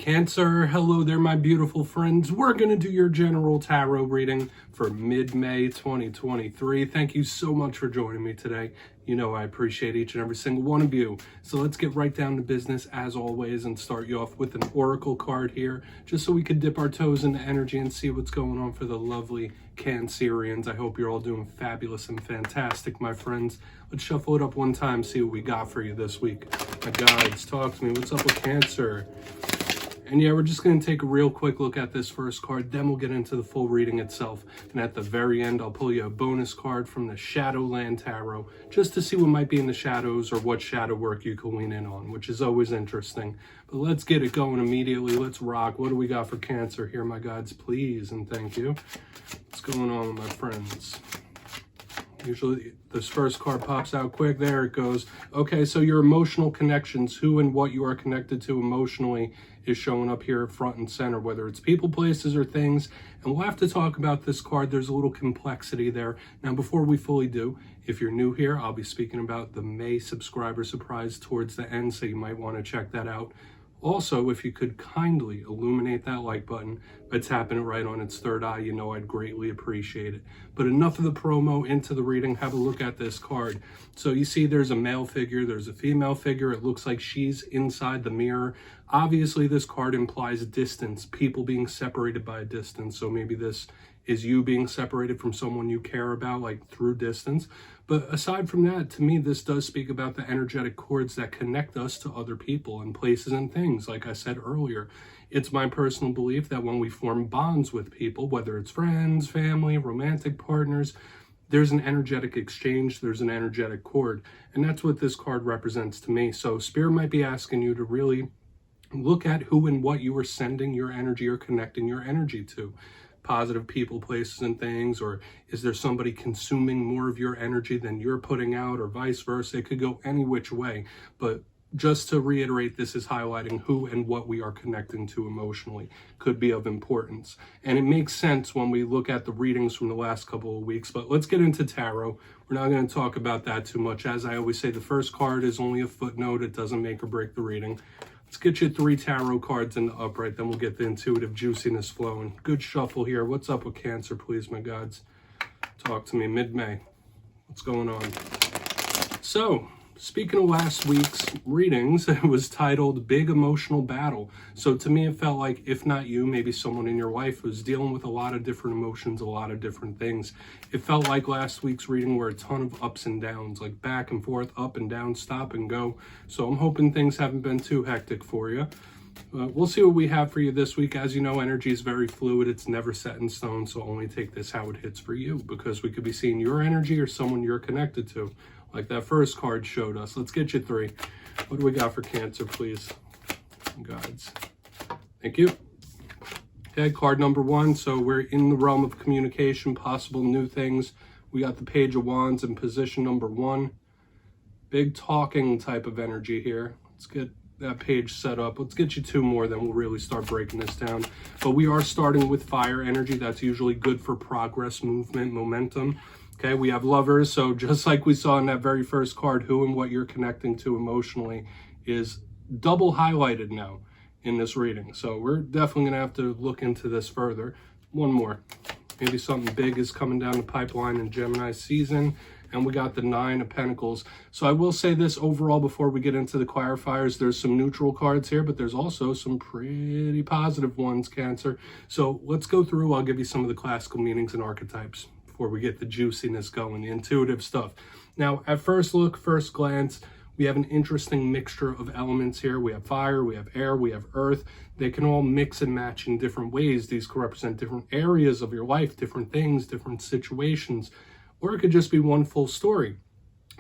Cancer, hello there, my beautiful friends. We're going to do your general tarot reading for mid-May 2023. Thank you so much for joining me today. You know I appreciate each and every single one of you. So let's get right down to business as always and start you off with an oracle card here, just so we could dip our toes into energy and see what's going on for the lovely Cancerians. I hope you're all doing fabulous and fantastic, my friends. Let's shuffle it up one time, see what we got for you this week. My guides, talk to me. What's up with Cancer? And yeah, we're just going to take a real quick look at this first card, then we'll get into the full reading itself. And at the very end, I'll pull you a bonus card from the Shadowland Tarot, just to see what might be in the shadows or what shadow work you can lean in on, which is always interesting. But let's get it going immediately. Let's rock. What do we got for Cancer here, my guides? Please and thank you. What's going on, my friends? Usually this first card pops out quick. There it goes. Okay, so your emotional connections, who and what you are connected to emotionally, is showing up here front and center, whether it's people, places, or things. And we'll have to talk about this card. There's a little complexity there. Now, before we fully do, if you're new here, I'll be speaking about the May subscriber surprise towards the end, so you might want to check that out. Also, if you could kindly illuminate that like button by tapping it right on its third eye, you know I'd greatly appreciate it. But enough of the promo, into the reading. Have a look at this card. So you see there's a male figure, there's a female figure. It looks like she's inside the mirror. Obviously, this card implies distance, people being separated by a distance. So maybe this is you being separated from someone you care about, like through distance. But aside from that, to me, this does speak about the energetic cords that connect us to other people and places and things. Like I said earlier, it's my personal belief that when we form bonds with people, whether it's friends, family, romantic partners, there's an energetic exchange, there's an energetic cord. And that's what this card represents to me. So Spirit might be asking you to really look at who and what you are sending your energy or connecting your energy to. Positive people, places, and things, or is there somebody consuming more of your energy than you're putting out, or vice versa? It could go any which way, but just to reiterate, this is highlighting who and what we are connecting to emotionally could be of importance. And it makes sense when we look at the readings from the last couple of weeks, but let's get into tarot. We're not going to talk about that too much. As I always say, the first card is only a footnote. It doesn't make or break the reading. Let's get you 3 tarot cards in the upright, then we'll get the intuitive juiciness flowing. Good shuffle here. What's up with Cancer, please, my gods? Talk to me. Mid-May. What's going on? So, speaking of last week's readings, it was titled Big Emotional Battle. So to me, it felt like, if not you, maybe someone in your life who's dealing with a lot of different emotions, a lot of different things. It felt like last week's reading were a ton of ups and downs, like back and forth, up and down, stop and go. So I'm hoping things haven't been too hectic for you. We'll see what we have for you this week. As you know, energy is very fluid. It's never set in stone, so only take this how it hits for you, because we could be seeing your energy or someone you're connected to, like that first card showed us. Let's get you 3. What do we got for Cancer, please? Guides. Thank you. Okay, card number 1. So we're in the realm of communication, possible new things. We got the Page of Wands in position number 1. Big talking type of energy here. Let's get that page set up. Let's get you 2 more, then we'll really start breaking this down. But we are starting with fire energy. That's usually good for progress, movement, momentum. Okay, we have Lovers. So just like we saw in that very first card, who and what you're connecting to emotionally is double highlighted now in this reading. So we're definitely going to have to look into this further. 1 more. Maybe something big is coming down the pipeline in Gemini season. And we got the 9 of Pentacles. So I will say this overall before we get into the clarifiers. There's some neutral cards here, but there's also some pretty positive ones, Cancer. So let's go through. I'll give you some of the classical meanings and archetypes before we get the juiciness going, the intuitive stuff. Now, at first look, first glance, we have an interesting mixture of elements here. We have fire, we have air, we have earth. They can all mix and match in different ways. These could represent different areas of your life, different things, different situations, or it could just be one full story.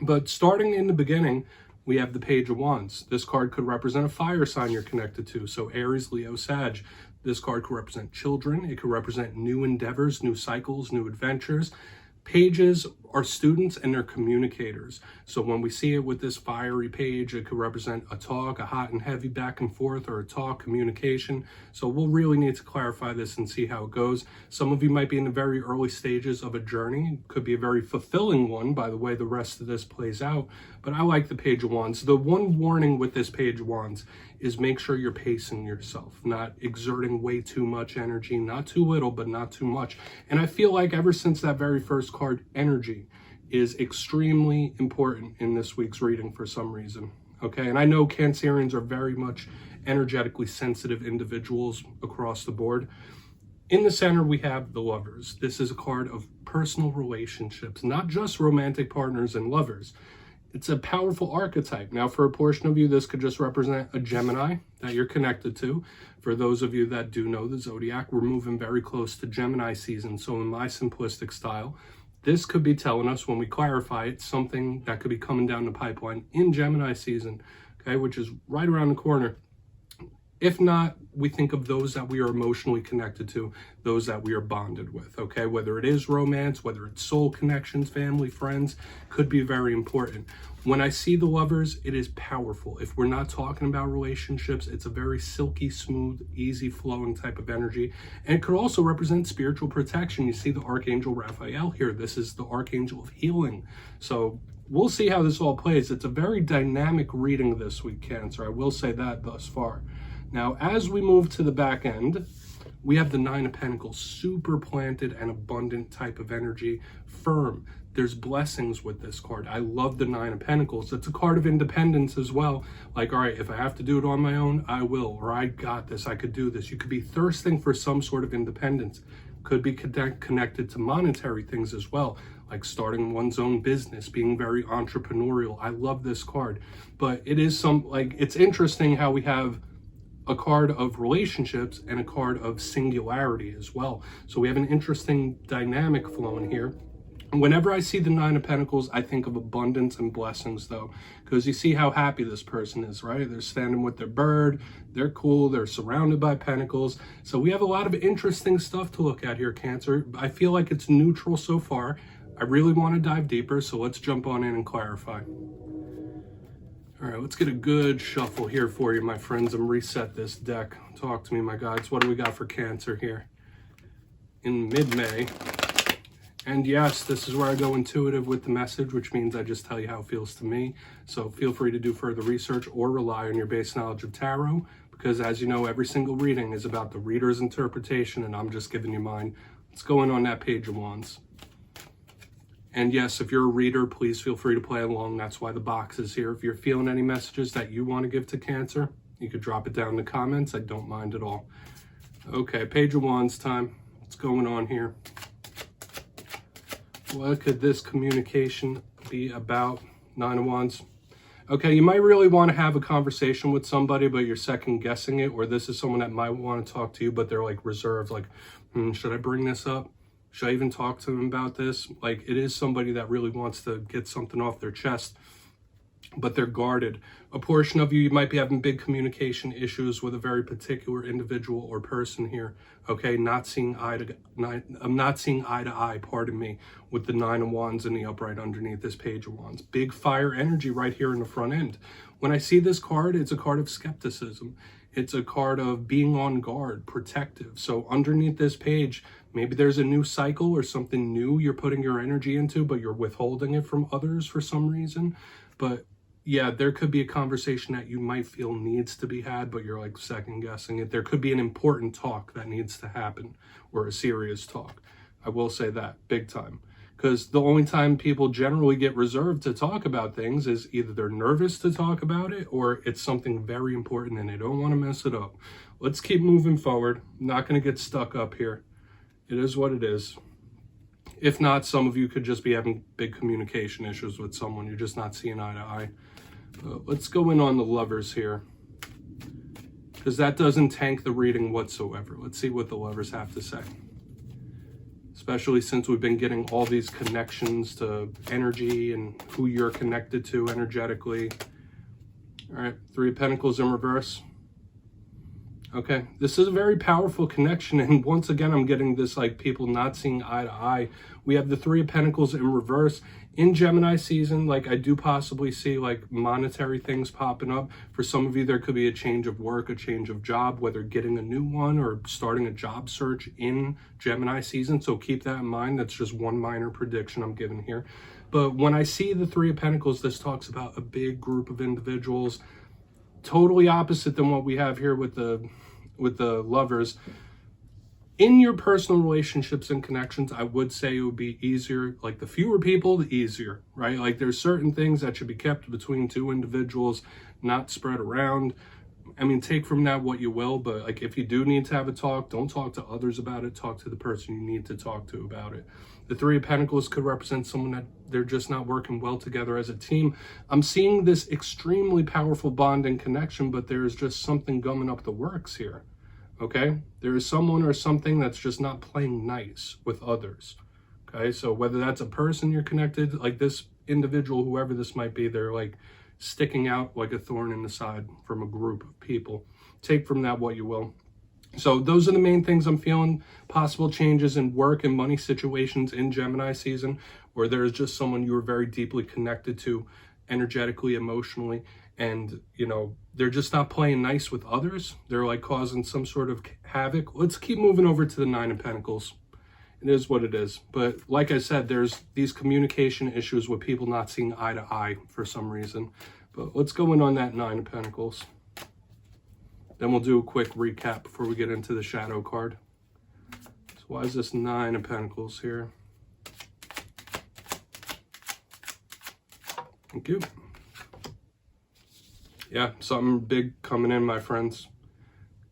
But starting in the beginning, we have the Page of Wands. This card could represent a fire sign you're connected to. So Aries, Leo, Sag. This card could represent children. It could represent new endeavors, new cycles, new adventures. Pages are students and they're communicators. So when we see it with this fiery page, it could represent a talk, a hot and heavy back and forth, or a talk, communication. So we'll really need to clarify this and see how it goes. Some of you might be in the very early stages of a journey. It could be a very fulfilling one by the way the rest of this plays out. But I like the Page of Wands. The one warning with this Page of Wands is make sure you're pacing yourself, not exerting way too much energy, not too little, but not too much. And I feel like ever since that very first card, energy is extremely important in this week's reading for some reason. Okay, and I know Cancerians are very much energetically sensitive individuals across the board. In the center, we have the Lovers. This is a card of personal relationships, not just romantic partners and lovers. It's a powerful archetype. Now, for a portion of you, this could just represent a Gemini that you're connected to. For those of you that do know the zodiac, we're moving very close to Gemini season. So in my simplistic style, this could be telling us, when we clarify it, something that could be coming down the pipeline in Gemini season, okay, which is right around the corner. If not, we think of those that we are emotionally connected to, those that we are bonded with, okay? Whether it is romance, whether it's soul connections, family, friends, could be very important. When I see the Lovers, it is powerful. If we're not talking about relationships, it's a very silky, smooth, easy flowing type of energy. And it could also represent spiritual protection. You see the Archangel Raphael here. This is the Archangel of healing. So we'll see how this all plays. It's a very dynamic reading this week, Cancer. I will say that thus far. Now, as we move to the back end, we have the Nine of Pentacles, super planted and abundant type of energy, firm. There's blessings with this card. I love the Nine of Pentacles. It's a card of independence as well. Like, all right, if I have to do it on my own, I will, or I got this, I could do this. You could be thirsting for some sort of independence. Could be connected to monetary things as well, like starting one's own business, being very entrepreneurial. I love this card, but it is it's interesting how we have a card of relationships and a card of singularity as well. So we have an interesting dynamic flowing here. Whenever I see the Nine of Pentacles, I think of abundance and blessings, though, because you see how happy this person is, right? They're standing with their bird, they're cool, they're surrounded by pentacles. So we have a lot of interesting stuff to look at here, Cancer. I feel like it's neutral so far. I really want to dive deeper, so let's jump on in and clarify. All right, let's get a good shuffle here for you, my friends, and reset this deck. Talk to me, my guides. What do we got for Cancer here in mid-May? And yes, this is where I go intuitive with the message, which means I just tell you how it feels to me. So feel free to do further research or rely on your base knowledge of tarot, because as you know, every single reading is about the reader's interpretation, and I'm just giving you mine. Let's go in on that Page of Wands. And yes, if you're a reader, please feel free to play along. That's why the box is here. If you're feeling any messages that you want to give to Cancer, you could drop it down in the comments. I don't mind at all. Okay, Page of Wands time. What's going on here? What could this communication be about? Nine of Wands. Okay, you might really want to have a conversation with somebody, but you're second guessing it, or this is someone that might want to talk to you, but they're like reserved, like, should I bring this up? Should I even talk to them about this? Like, it is somebody that really wants to get something off their chest, but they're guarded. A portion of you might be having big communication issues with a very particular individual or person here. Okay, I'm not seeing eye to eye, pardon me, with the Nine of Wands in the upright underneath this Page of Wands. Big fire energy right here in the front end. When I see this card, it's a card of skepticism. It's a card of being on guard, protective. So underneath this page, maybe there's a new cycle or something new you're putting your energy into, but you're withholding it from others for some reason. But yeah, there could be a conversation that you might feel needs to be had, but you're like second guessing it. There could be an important talk that needs to happen, or a serious talk. I will say that big time. Because the only time people generally get reserved to talk about things is either they're nervous to talk about it, or it's something very important and they don't want to mess it up. Let's keep moving forward. I'm not going to get stuck up here. It is what it is. If not, some of you could just be having big communication issues with someone. You're just not seeing eye to eye. Let's go in on the Lovers here, because that doesn't tank the reading whatsoever. Let's see what the Lovers have to say. Especially since we've been getting all these connections to energy and who you're connected to energetically. All right, Three of Pentacles in reverse. Okay, this is a very powerful connection, and once again, I'm getting this like people not seeing eye to eye. We have the Three of Pentacles in reverse. In Gemini season, like I do possibly see like monetary things popping up. For some of you, there could be a change of work, a change of job, whether getting a new one or starting a job search in Gemini season. So keep that in mind. That's just one minor prediction I'm giving here. But when I see the Three of Pentacles, this talks about a big group of individuals. totally opposite than what we have here with the Lovers. In your personal relationships and connections, I would say it would be easier. Like, the fewer people, the easier, right? Like, there's certain things that should be kept between two individuals, not spread around. I mean, take from that what you will, but like, if you do need to have a talk, don't talk to others about it. Talk to the person you need to talk to about it. The Three of Pentacles could represent someone that they're just not working well together as a team. I'm seeing this extremely powerful bond and connection, but there's just something gumming up the works here. Okay, there is someone or something that's just not playing nice with others. Okay, so whether that's a person you're connected, like this individual, whoever this might be, they're like sticking out like a thorn in the side from a group of people. Take from that what you will. So those are the main things I'm feeling. Possible changes in work and money situations in Gemini season, where there's just someone you are very deeply connected to energetically, emotionally, and you know, they're just not playing nice with others. They're like causing some sort of havoc. Let's keep moving over to the Nine of Pentacles. It is what it is. But like I said, there's these communication issues with people not seeing eye to eye for some reason. But let's go in on that Nine of Pentacles. Then we'll do a quick recap before we get into the shadow card. So why is this Nine of Pentacles here? Thank you. Yeah, something big coming in, my friends.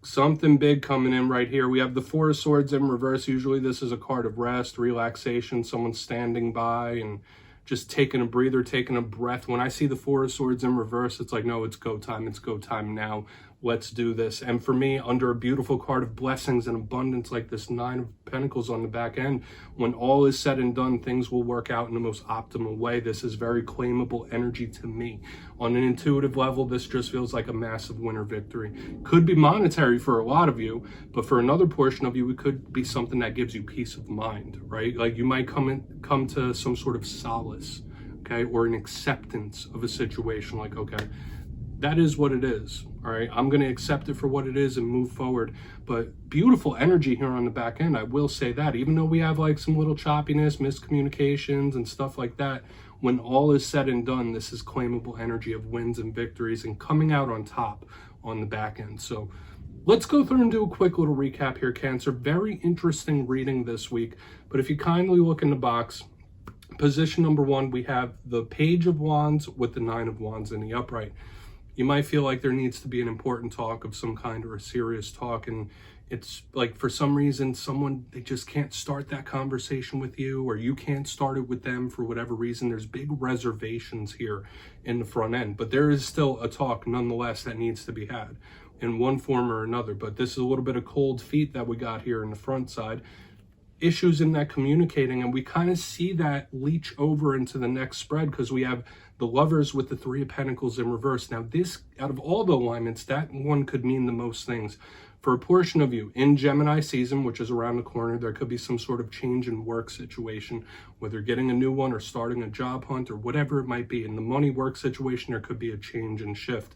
Something big coming in right here. We have the Four of Swords in reverse. Usually this is a card of rest, relaxation, someone standing by and just taking a breather, taking a breath. When I see the Four of Swords in reverse, it's like, no, it's go time. It's go time now. Let's do this. And for me, under a beautiful card of blessings and abundance like this Nine of Pentacles on the back end, when all is said and done, things will work out in the most optimal way. This is very claimable energy to me. On an intuitive level, this just feels like a massive winner victory. Could be monetary for a lot of you, but for another portion of you, it could be something that gives you peace of mind, right? Like you might come to some sort of solace, okay, or an acceptance of a situation. Like, okay, that is what it is. All right, I'm going to accept it for what it is and move forward. But beautiful energy here on the back end, I will say that. Even though we have like some little choppiness, miscommunications and stuff like that, when all is said and done, this is claimable energy of wins and victories and coming out on top on the back end. So let's go through and do a quick little recap here, Cancer. Very interesting reading this week. But if you kindly look in the box, position number 1, we have the Page of Wands with the Nine of Wands in the upright. You might feel like there needs to be an important talk of some kind or a serious talk, and it's like for some reason they just can't start that conversation with you, or you can't start it with them for whatever reason. There's big reservations here in the front end, but there is still a talk nonetheless that needs to be had in one form or another. But this is a little bit of cold feet that we got here in the front side. Issues in that communicating, and we kind of see that leach over into the next spread because we have the Lovers with the Three of Pentacles in reverse. Now this, out of all the alignments, that one could mean the most things. For a portion of you in Gemini season, which is around the corner, there could be some sort of change in work situation, whether getting a new one or starting a job hunt or whatever it might be. In the money work situation, there could be a change and shift.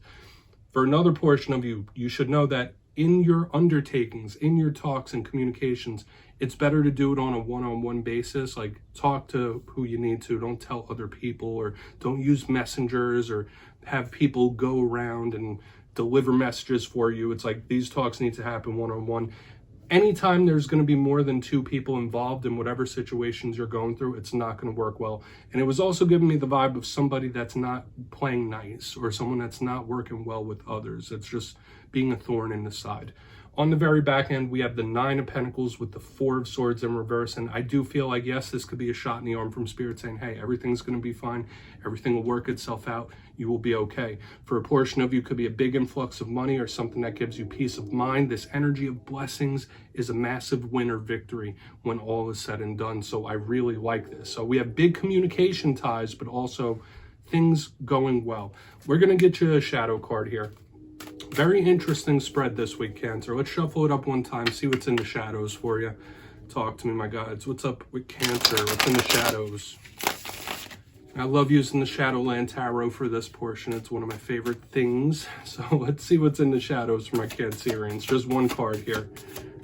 For another portion of you, you should know that in your undertakings, in your talks and communications, it's better to do it on a one-on-one basis. Like, talk to who you need to. Don't tell other people, or don't use messengers or have people go around and deliver messages for you. It's like these talks need to happen one-on-one. Anytime there's going to be more than 2 people involved in whatever situations you're going through, it's not going to work well. And it was also giving me the vibe of somebody that's not playing nice, or someone that's not working well with others. It's just being a thorn in the side. On the very back end, we have the Nine of Pentacles with the Four of Swords in reverse. And I do feel like, yes, this could be a shot in the arm from Spirit saying, hey, everything's going to be fine. Everything will work itself out. You will be okay. For a portion of you, could be a big influx of money or something that gives you peace of mind. This energy of blessings is a massive winner victory when all is said and done. So I really like this. So we have big communication ties, but also things going well. We're going to get you a shadow card here. Very interesting spread this week, Cancer. Let's shuffle it up one time, see what's in the shadows for you. Talk to me, my guides. What's up with Cancer? What's in the shadows? I love using the Shadowland Tarot for this portion. It's one of my favorite things. So let's see what's in the shadows for my Cancerians. Just one card here,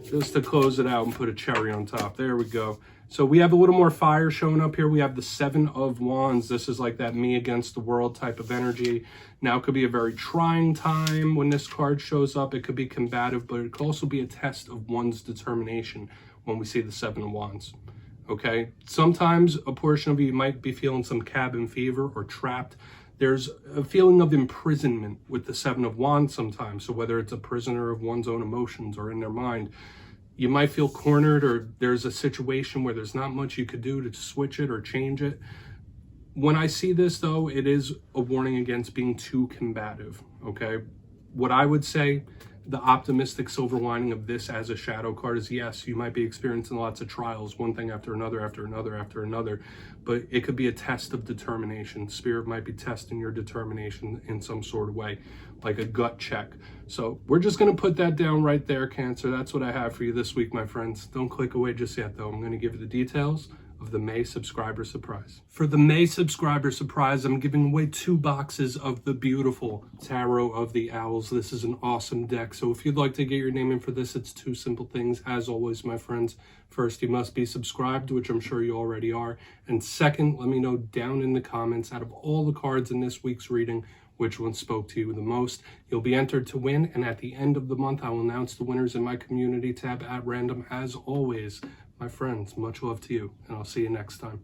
just to close it out and put a cherry on top. There we go. So we have a little more fire showing up here. We have the Seven of Wands. This is like that me against the world type of energy. Now it could be a very trying time when this card shows up. It could be combative, but it could also be a test of one's determination when we see the Seven of Wands. Okay? Sometimes a portion of you might be feeling some cabin fever or trapped. There's a feeling of imprisonment with the Seven of Wands sometimes. So whether it's a prisoner of one's own emotions or in their mind, you might feel cornered, or there's a situation where there's not much you could do to switch it or change it. When I see this, though, it is a warning against being too combative, okay? What I would say, the optimistic silver lining of this as a shadow card is, yes, you might be experiencing lots of trials, one thing after another, after another, after another, but it could be a test of determination. Spirit might be testing your determination in some sort of way, like a gut check. So we're just going to put that down right there, Cancer. That's what I have for you this week, my friends. Don't click away just yet, though. I'm going to give you the details of the May subscriber surprise. For the May subscriber surprise, I'm giving away 2 boxes of the beautiful Tarot of the Owls. This is an awesome deck. So if you'd like to get your name in for this, it's 2 simple things. As always, my friends, first, you must be subscribed, which I'm sure you already are. And second, let me know down in the comments, out of all the cards in this week's reading, which one spoke to you the most. You'll be entered to win, and at the end of the month, I will announce the winners in my community tab at random. As always, my friends, much love to you, and I'll see you next time.